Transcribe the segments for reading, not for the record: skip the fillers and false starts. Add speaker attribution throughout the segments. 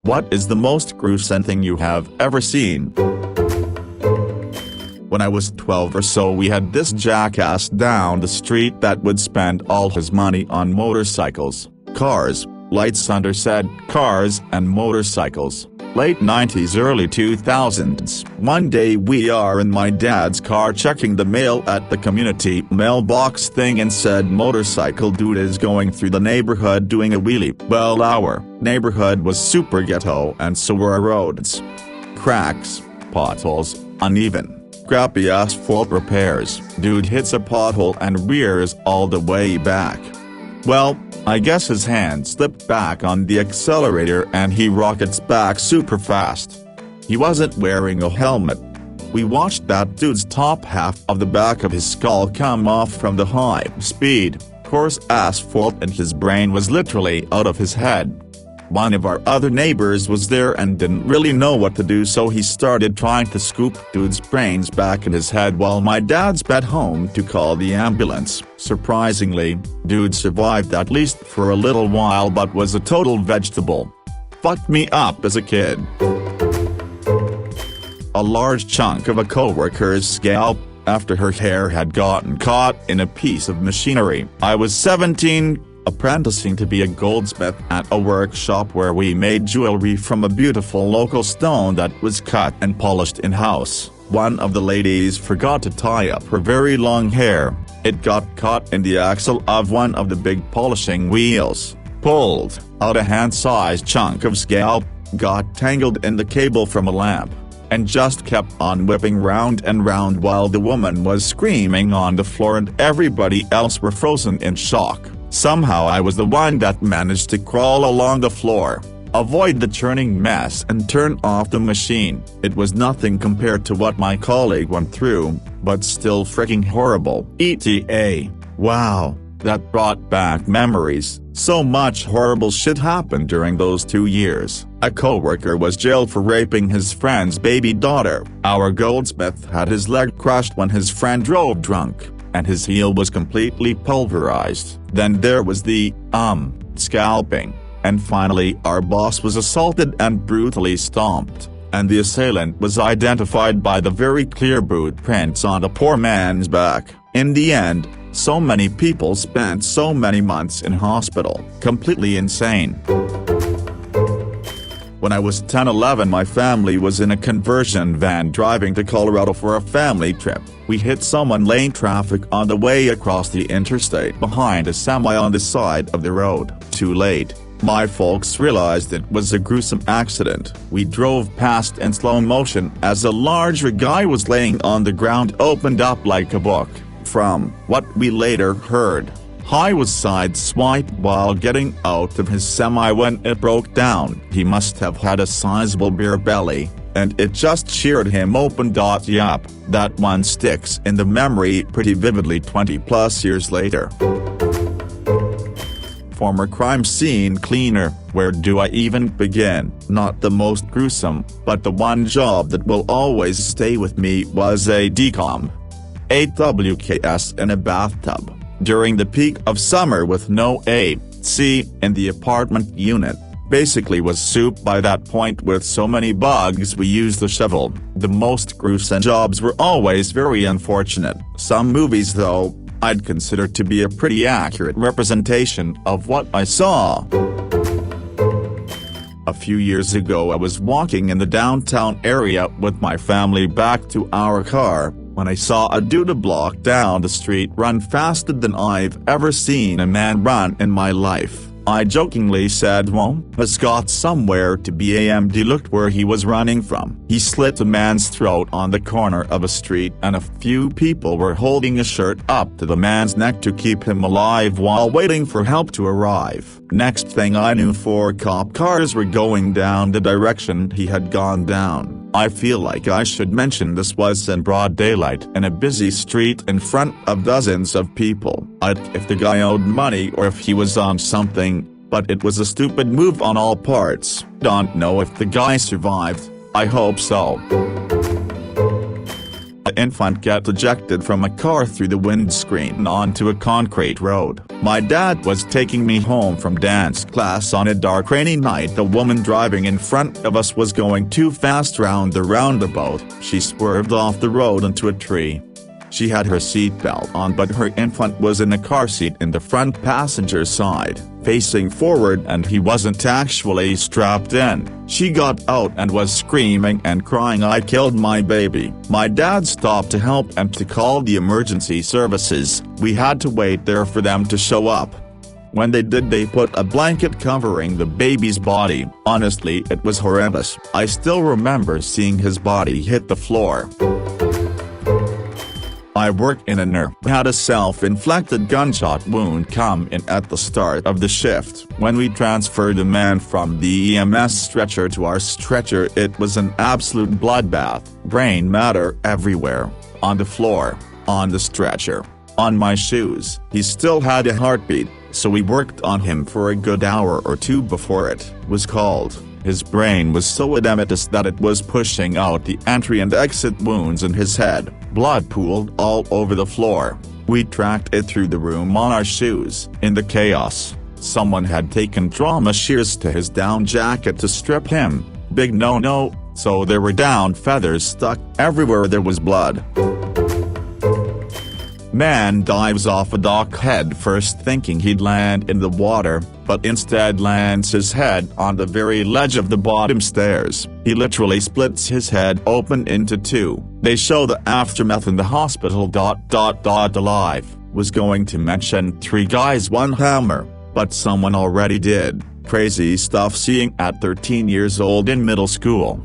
Speaker 1: What is the most gruesome thing you have ever seen? When I was 12 or so, we had this jackass down the street that would spend all his money on motorcycles, cars, lights under said cars and motorcycles. Late 90s, early 2000s. One day we are in my dad's car checking the mail at the community mailbox thing, and said motorcycle dude is going through the neighborhood doing a wheelie. Well, our neighborhood was super ghetto, and so were our roads. Cracks, potholes, uneven, crappy asphalt repairs. Dude hits a pothole and rears all the way back. Well, I guess his hand slipped back on the accelerator and he rockets back super fast. He wasn't wearing a helmet. We watched that dude's top half of the back of his skull come off from the high-speed, coarse asphalt, and his brain was literally out of his head. One of our other neighbors was there and didn't really know what to do, so he started trying to scoop dude's brains back in his head while my dad sped home to call the ambulance. Surprisingly, dude survived at least for a little while but was a total vegetable. Fucked me up as a kid. A large chunk of a coworker's scalp after her hair had gotten caught in a piece of machinery. I was 17, apprenticing to be a goldsmith at a workshop where we made jewelry from a beautiful local stone that was cut and polished in-house. One of the ladies forgot to tie up her very long hair. It got caught in the axle of one of the big polishing wheels, pulled out a hand-sized chunk of scalp, got tangled in the cable from a lamp, and just kept on whipping round and round while the woman was screaming on the floor and everybody else were frozen in shock. Somehow I was the one that managed to crawl along the floor, avoid the churning mess, and turn off the machine. It was nothing compared to what my colleague went through, but still freaking horrible. ETA. Wow, that brought back memories. So much horrible shit happened during those 2 years. A coworker was jailed for raping his friend's baby daughter. Our goldsmith had his leg crushed when his friend drove drunk, and his heel was completely pulverized. Then there was the, scalping. And finally our boss was assaulted and brutally stomped, and the assailant was identified by the very clear boot prints on the poor man's back. In the end, so many people spent so many months in hospital. Completely insane. When I was 10-11, my family was in a conversion van driving to Colorado for a family trip. We hit someone lane traffic on the way across the interstate behind a semi on the side of the road. Too late. My folks realized it was a gruesome accident. We drove past in slow motion as a larger guy was laying on the ground, opened up like a book. From what we later heard, he was sideswiped while getting out of his semi when it broke down. He must have had a sizable beer belly, and it just cheered him open. Yup, that one sticks in the memory pretty vividly 20+ years later. Former crime scene cleaner. Where do I even begin? Not the most gruesome, but the one job that will always stay with me was a decom. 8 WKS in a bathtub, during the peak of summer with no AC in the apartment unit. Basically was soup by that point with so many bugs we used the shovel. The most gruesome jobs were always very unfortunate. Some movies though, I'd consider to be a pretty accurate representation of what I saw. A few years ago I was walking in the downtown area with my family back to our car, when I saw a dude a block down the street run faster than I've ever seen a man run in my life. I jokingly said, "Well, has got somewhere to be." AMD looked where he was running from. He slit a man's throat on the corner of a street, and a few people were holding a shirt up to the man's neck to keep him alive while waiting for help to arrive. Next thing I knew, 4 cop cars were going down the direction he had gone down. I feel like I should mention this was in broad daylight in a busy street in front of dozens of people. If the guy owed money or if he was on something, but it was a stupid move on all parts. Don't know if the guy survived. I hope so. An infant got ejected from a car through the windscreen onto a concrete road. My dad was taking me home from dance class on a dark rainy night. The woman driving in front of us was going too fast round the roundabout. She swerved off the road into a tree. She had her seatbelt on, but her infant was in a car seat in the front passenger side, facing forward, and he wasn't actually strapped in. She got out and was screaming and crying, "I killed my baby." My dad stopped to help and to call the emergency services. We had to wait there for them to show up. When they did, they put a blanket covering the baby's body. Honestly, it was horrendous. I still remember seeing his body hit the floor. I worked in a NER, had a self-inflicted gunshot wound come in at the start of the shift. When we transferred the man from the EMS stretcher to our stretcher, it was an absolute bloodbath. Brain matter everywhere. On the floor, on the stretcher, on my shoes. He still had a heartbeat, so we worked on him for a good hour or two before it was called. His brain was so edematous that it was pushing out the entry and exit wounds in his head. Blood pooled all over the floor. We tracked it through the room on our shoes. In the chaos, someone had taken trauma shears to his down jacket to strip him. Big no-no, so there were down feathers stuck everywhere there was blood. Man dives off a dock head first thinking he'd land in the water, but instead lands his head on the very ledge of the bottom stairs. He literally splits his head open into two. They show the aftermath in the hospital. Alive. Was going to mention 3 guys 1 hammer, but someone already did. Crazy stuff seeing at 13 years old in middle school.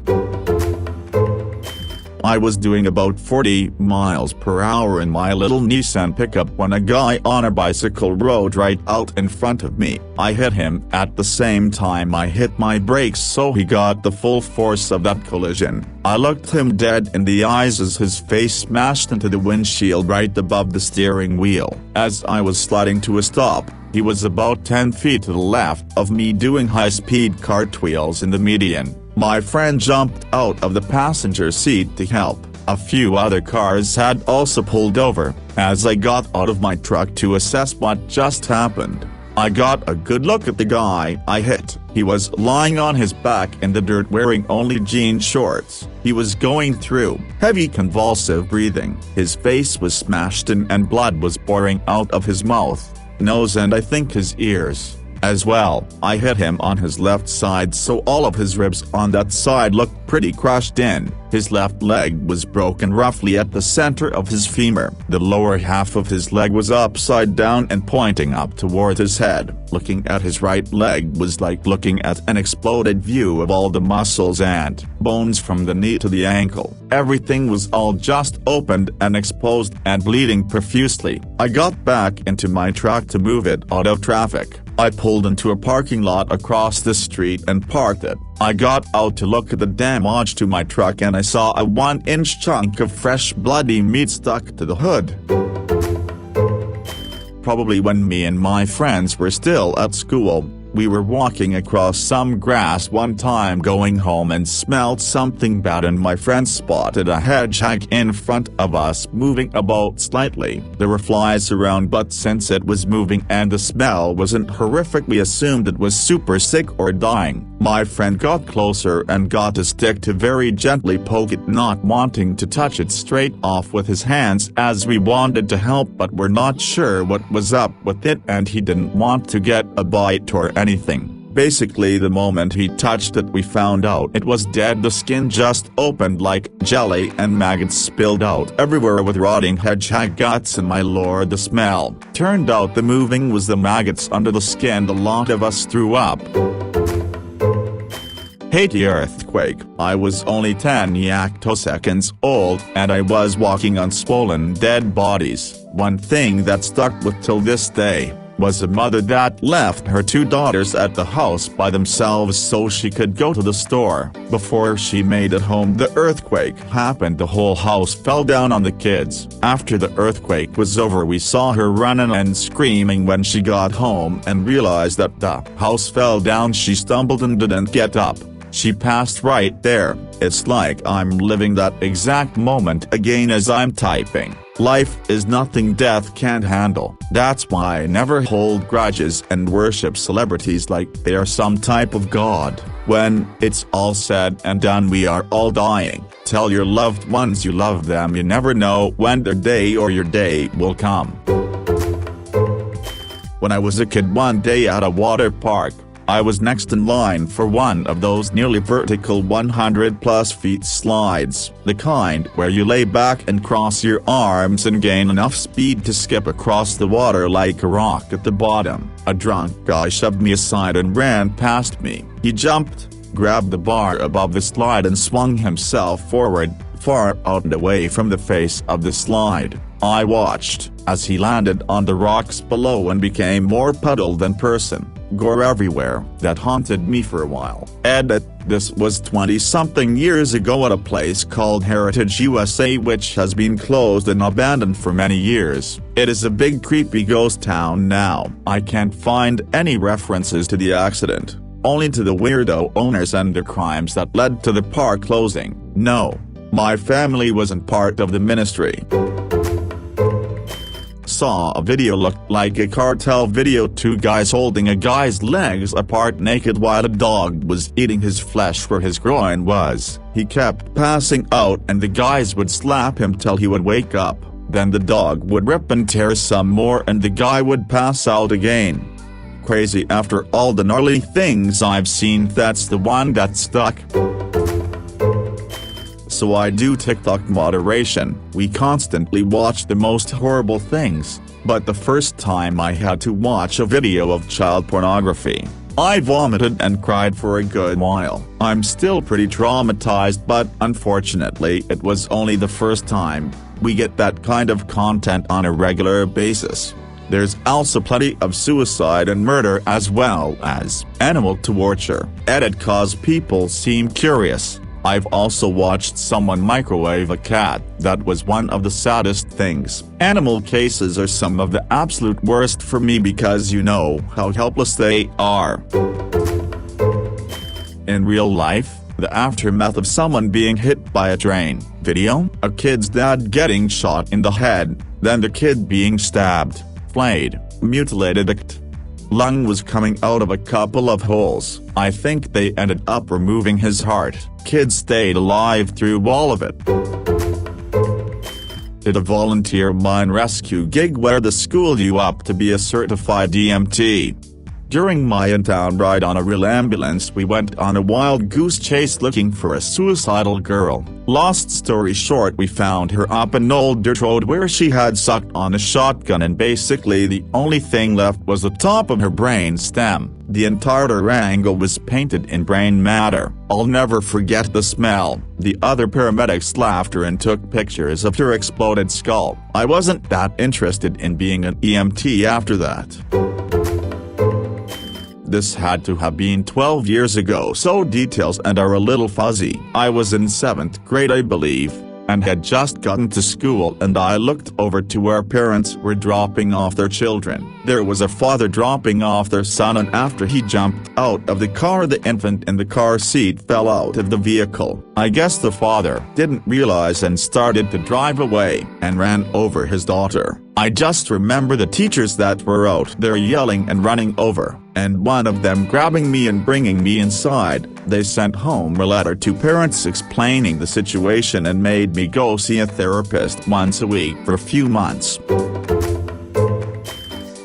Speaker 1: I was doing about 40 miles per hour in my little Nissan pickup when a guy on a bicycle rode right out in front of me. I hit him at the same time I hit my brakes, so he got the full force of that collision. I looked him dead in the eyes as his face smashed into the windshield right above the steering wheel. As I was sliding to a stop, he was about 10 feet to the left of me doing high-speed cartwheels in the median. My friend jumped out of the passenger seat to help. A few other cars had also pulled over. As I got out of my truck to assess what just happened, I got a good look at the guy I hit. He was lying on his back in the dirt wearing only jean shorts. He was going through heavy convulsive breathing. His face was smashed in and blood was pouring out of his mouth, nose, and I think his ears as well. I hit him on his left side, so all of his ribs on that side looked pretty crushed in. His left leg was broken roughly at the center of his femur. The lower half of his leg was upside down and pointing up toward his head. Looking at his right leg was like looking at an exploded view of all the muscles and bones from the knee to the ankle. Everything was all just opened and exposed and bleeding profusely. I got back into my truck to move it out of traffic. I pulled into a parking lot across the street and parked it. I got out to look at the damage to my truck and I saw a 1-inch chunk of fresh bloody meat stuck to the hood. Probably when me and my friends were still at school. We were walking across some grass one time going home and smelled something bad, and my friend spotted a hedgehog in front of us moving about slightly. There were flies around, but since it was moving and the smell wasn't horrific, we assumed it was super sick or dying. My friend got closer and got a stick to very gently poke it, not wanting to touch it straight off with his hands, as we wanted to help but were not sure what was up with it and he didn't want to get a bite or anything. Basically, the moment he touched it we found out it was dead. The skin just opened like jelly and maggots spilled out everywhere with rotting hedgehog guts, and my lord, the smell. Turned out the moving was the maggots under the skin. The lot of us threw up. Haiti earthquake. I was only 10 hectoseconds old and I was walking on swollen dead bodies. One thing that stuck with till this day was a mother that left her 2 daughters at the house by themselves so she could go to the store. Before she made it home, the earthquake happened. The whole house fell down on the kids. After the earthquake was over, we saw her running and screaming. When she got home and realized that the house fell down, she stumbled and didn't get up. She passed right there. It's like I'm living that exact moment again as I'm typing. Life is nothing death can't handle. That's why I never hold grudges and worship celebrities like they are some type of god. When it's all said and done, we are all dying. Tell your loved ones you love them. You never know when their day or your day will come. When I was a kid, one day at a water park, I was next in line for one of those nearly vertical 100+ feet slides, the kind where you lay back and cross your arms and gain enough speed to skip across the water like a rock at the bottom. A drunk guy shoved me aside and ran past me. He jumped, grabbed the bar above the slide and swung himself forward, far out and away from the face of the slide. I watched as he landed on the rocks below and became more puddle than person. Gore everywhere. That haunted me for a while. Edit: this was 20-something years ago at a place called Heritage USA, which has been closed and abandoned for many years. It is a big creepy ghost town now. I can't find any references to the accident, only to the weirdo owners and the crimes that led to the park closing. No, my family wasn't part of the ministry. Saw a video looked like a cartel video. Two guys holding a guy's legs apart naked while a dog was eating his flesh where his groin was. He kept passing out and the guys would slap him till he would wake up, then the dog would rip and tear some more and the guy would pass out again. Crazy. After all the gnarly things I've seen, that's the one that stuck. So I do TikTok moderation. We constantly watch the most horrible things, but the first time I had to watch a video of child pornography, I vomited and cried for a good while. I'm still pretty traumatized, but unfortunately it was only the first time. We get that kind of content on a regular basis. There's also plenty of suicide and murder as well as animal torture. Edit: cause people seem curious. I've also watched someone microwave a cat. That was one of the saddest things. Animal cases are some of the absolute worst for me because you know how helpless they are. In real life, the aftermath of someone being hit by a train. Video: a kid's dad getting shot in the head, then the kid being stabbed, flayed, mutilated. Lung was coming out of a couple of holes. I think they ended up removing his heart. Kid stayed alive through all of it. Did a volunteer mine rescue gig where they schooled you up to be a certified EMT. During my in-town ride on a real ambulance, we went on a wild goose chase looking for a suicidal girl. Lost story short, we found her up an old dirt road where she had sucked on a shotgun and basically the only thing left was the top of her brain stem. The entire angle was painted in brain matter. I'll never forget the smell. The other paramedics laughed her and took pictures of her exploded skull. I wasn't that interested in being an EMT after that. This had to have been 12 years ago, so details and are a little fuzzy. I was in 7th grade, I believe, and had just gotten to school, and I looked over to where parents were dropping off their children. There was a father dropping off their son, and after he jumped out of the car, the infant in the car seat fell out of the vehicle. I guess the father didn't realize and started to drive away and ran over his daughter. I just remember the teachers that were out there yelling and running over, and one of them grabbing me and bringing me inside. They sent home a letter to parents explaining the situation and made me go see a therapist once a week for a few months.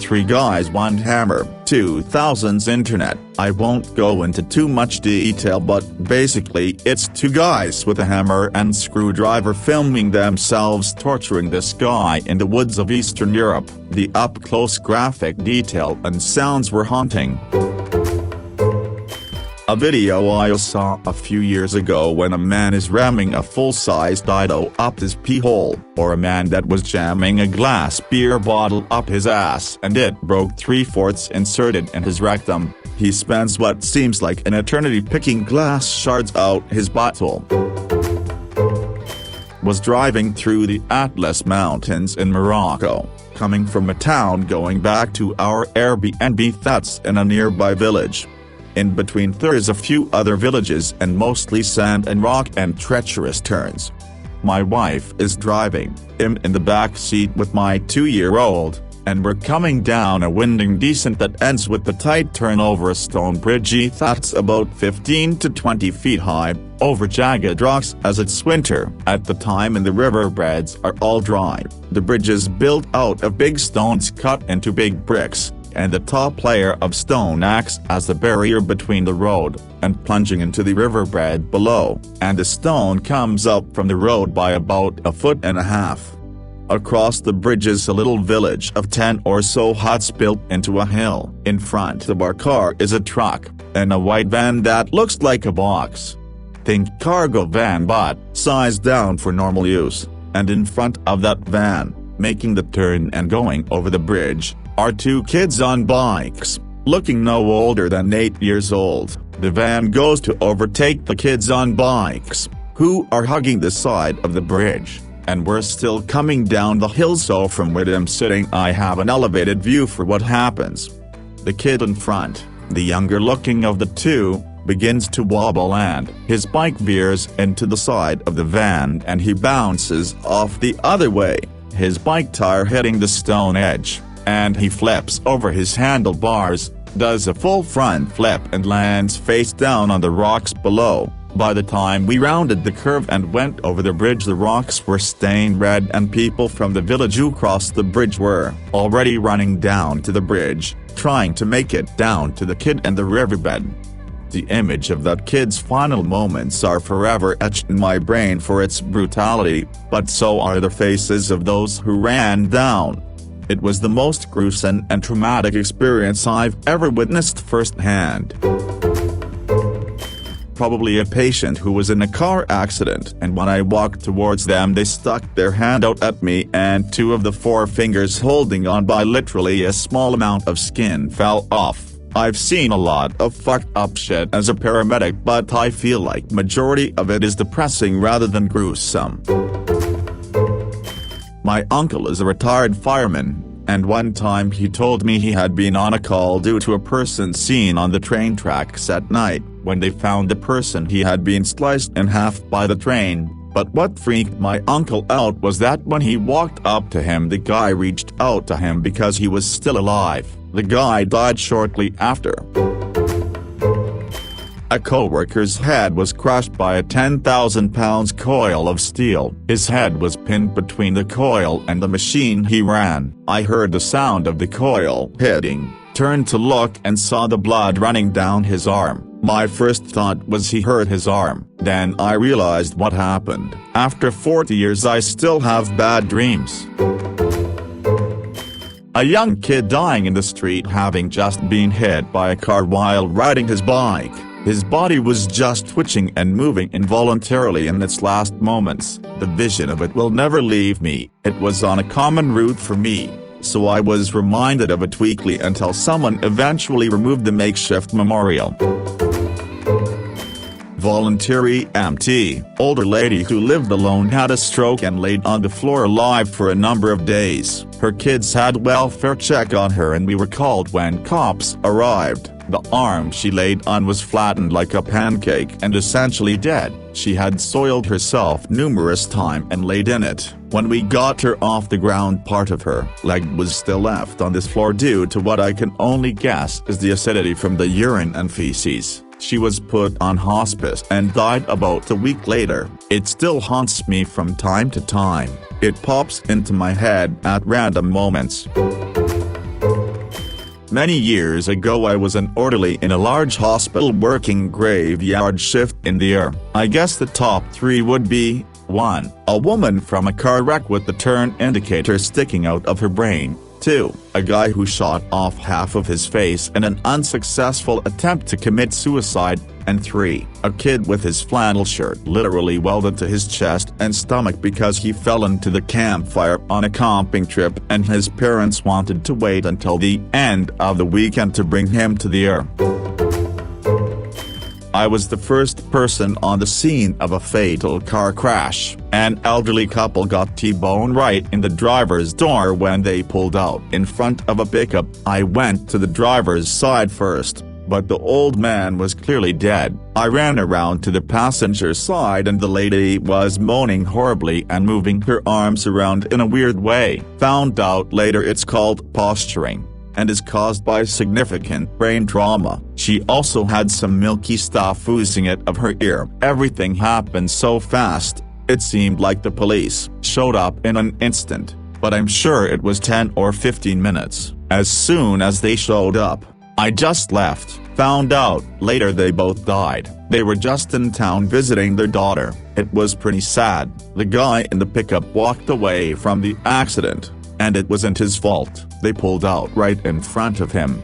Speaker 1: 3 guys, 1 hammer, 2000s internet. I won't go into too much detail, but basically it's 2 guys with a hammer and screwdriver filming themselves torturing this guy in the woods of Eastern Europe. The up-close graphic detail and sounds were haunting. A video I saw a few years ago when a man is ramming a full-size dildo up his pee hole, or a man that was jamming a glass beer bottle up his ass and it broke 3/4 inserted in his rectum. He spends what seems like an eternity picking glass shards out his butthole. Was driving through the Atlas Mountains in Morocco, coming from a town going back to our Airbnb that's in a nearby village. In between there's a few other villages and mostly sand and rock and treacherous turns. My wife is driving, I'm in the back seat with my 2-year-old, and we're coming down a winding descent that ends with the tight turn over a stone bridge that's about 15 to 20 feet high, over jagged rocks as it's winter at the time and the riverbeds are all dry. The bridge is built out of big stones cut into big bricks, and the top layer of stone acts as the barrier between the road and plunging into the riverbed below, and the stone comes up from the road by about 1.5 feet. Across the bridge is a little village of 10 or so huts built into a hill. In front of our car is a truck, and a white van that looks like a box. Think cargo van but sized down for normal use, and in front of that van, making the turn and going over the bridge, are 2 kids on bikes, looking no older than 8 years old. The van goes to overtake the kids on bikes, who are hugging the side of the bridge, and we're still coming down the hill, so from where I'm sitting I have an elevated view for what happens. The kid in front, the younger looking of the 2, begins to wobble and his bike veers into the side of the van and he bounces off the other way, his bike tire hitting the stone edge, and he flips over his handlebars, does a full front flip and lands face down on the rocks below. By the time we rounded the curve and went over the bridge, the rocks were stained red and people from the village who crossed the bridge were already running down to the bridge, trying to make it down to the kid and the riverbed. The image of that kid's final moments are forever etched in my brain for its brutality, but so are the faces of those who ran down. It was the most gruesome and traumatic experience I've ever witnessed firsthand. Probably a patient who was in a car accident, and when I walked towards them they stuck their hand out at me and 2 of the 4 fingers holding on by literally a small amount of skin fell off. I've seen a lot of fucked up shit as a paramedic, but I feel like majority of it is depressing rather than gruesome. My uncle is a retired fireman, and one time he told me he had been on a call due to a person seen on the train tracks at night. When they found the person, he had been sliced in half by the train, but what freaked my uncle out was that when he walked up to him, the guy reached out to him because he was still alive. The guy died shortly after. A co-worker's head was crushed by a 10,000-pound coil of steel. His head was pinned between the coil and the machine he ran. I heard the sound of the coil hitting, turned to look and saw the blood running down his arm. My first thought was he hurt his arm. Then I realized what happened. After 40 years I still have bad dreams. A young kid dying in the street having just been hit by a car while riding his bike. His body was just twitching and moving involuntarily in its last moments. The vision of it will never leave me. It was on a common route for me, so I was reminded of it weekly until someone eventually removed the makeshift memorial. Voluntary EMT, older lady who lived alone had a stroke and laid on the floor alive for a number of days. Her kids had welfare check on her and we were called when cops arrived. The arm she laid on was flattened like a pancake and essentially dead. She had soiled herself numerous times and laid in it. When we got her off the ground, part of her leg was still left on this floor due to what I can only guess is the acidity from the urine and feces. She was put on hospice and died about a week later. It still haunts me from time to time. It pops into my head at random moments. Many years ago I was an orderly in a large hospital working graveyard shift in the year. I guess the top 3 would be: 1. A woman from a car wreck with the turn indicator sticking out of her brain. 2. A guy who shot off half of his face in an unsuccessful attempt to commit suicide. And 3. A kid with his flannel shirt literally welded to his chest and stomach because he fell into the campfire on a camping trip and his parents wanted to wait until the end of the weekend to bring him to the ER. I was the first person on the scene of a fatal car crash. An elderly couple got T-boned right in the driver's door when they pulled out in front of a pickup. I went to the driver's side first, but the old man was clearly dead. I ran around to the passenger side and the lady was moaning horribly and moving her arms around in a weird way. Found out later it's called posturing, and is caused by significant brain trauma. She also had some milky stuff oozing out of her ear. Everything happened so fast, it seemed like the police showed up in an instant, but I'm sure it was 10 or 15 minutes. As soon as they showed up, I just left. Found out later they both died. They were just in town visiting their daughter. It was pretty sad. The guy in the pickup walked away from the accident, and it wasn't his fault. They pulled out right in front of him.